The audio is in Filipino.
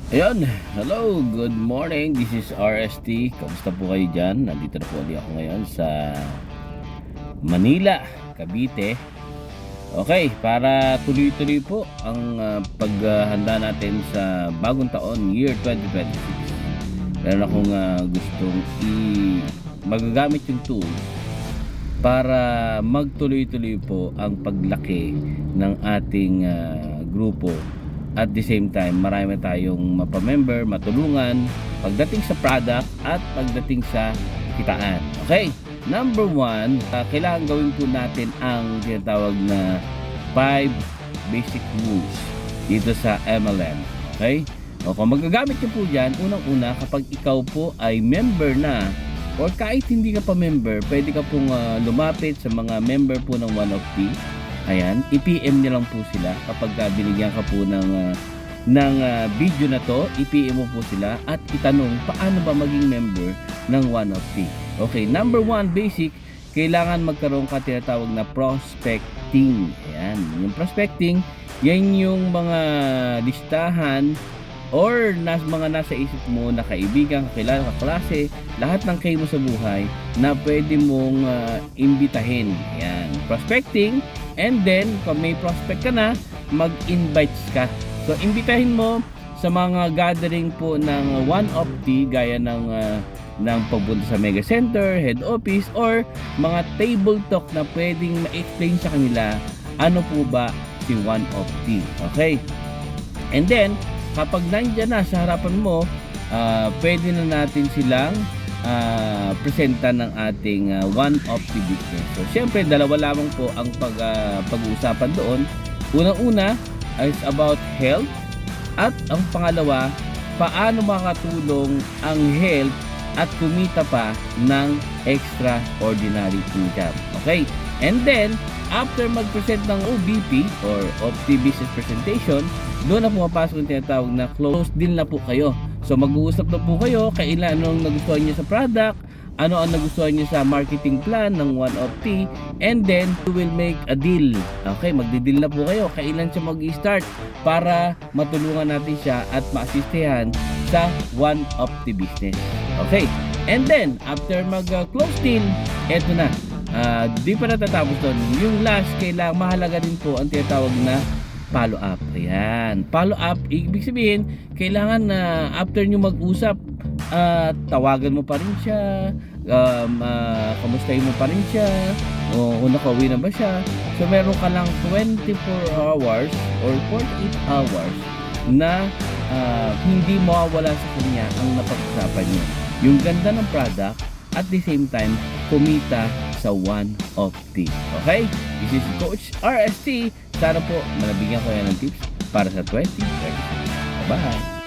Ayun, hello, good morning. This is RST. Kamusta po kayo dyan? Nandito na po ulit ako ngayon sa Manila, Cavite. Okay, para tuloy-tuloy po ang paghanda natin sa bagong taon, year 2026. Meron akong gustong magagamit yung tool para magtuloy-tuloy po ang paglaki ng ating grupo. At the same time, marami tayong mapamember, matulungan pagdating sa product at pagdating sa kitaan. Okay, number one, kailangan gawin po natin ang tinatawag na 5 basic rules dito sa MLM. Okay, o kung magagamit nyo po dyan, unang-una, kapag ikaw po ay member na or kahit hindi ka pa member, pwede ka pong lumapit sa mga member po ng One of T. Ayan, i-PM niyo lang po sila kapag binigyan ka po ng video na to. I-PM mo po sila at itanong paano ba maging member ng One of T. Okay, number one, basic, kailangan magkaroon ka tinatawag na prospecting. Ayan, yung prospecting, yan yung mga listahan or mga nasa isip mo na kaibigan, kakilala, kaklase, lahat ng kayo mo sa buhay na pwede mong imbitahin. Ayan, prospecting. And then, kung may prospect ka na, mag-invites ka. So, imbitahin mo sa mga gathering po ng One of T, gaya ng pagpunta sa Mega Center, Head Office, or mga table talk na pwedeng ma-explain sa kanila ano po ba si One of T. Okay? And then, kapag nandyan na sa harapan mo, pwede na natin silang presenta ng ating One of T business. So, syempre, dalawa lamang po ang pag-uusapan doon. Unang-una is about health at ang pangalawa, paano makatulong ang health at kumita pa ng extraordinary income. Okay? And then, after mag-present ng OBP or OPT Business Presentation, doon na pumapasok yung tinatawag na close deal na po kayo. So mag-uusap na po kayo kailan anong nagustuhan niyo sa product, ano ang nagustuhan niyo sa marketing plan ng One of T, and then you will make a deal. Okay, magdi-deal na po kayo kailan siya mag-start para matulungan natin siya at ma-assistihan sa One of T business. Okay, and then after mag-close deal, eto na. Di pa natatapos doon. Yung last, kailangan mahalaga din po ang tinatawag na follow up. Ayan, follow up, ibig sabihin kailangan na after nyo mag-usap, tawagan mo pa rin siya, kamustahin mo pa rin siya, o kung nakauwi na ba siya. So meron ka lang 24 hours or 48 hours na hindi mawawala sa kanya ang napag-usapan nyo. Yung ganda ng product at the same time kumita sa One of T. Okay? This is Coach RST. Sana po malabigyan ko yan ng tips para sa 2020. Bye-bye!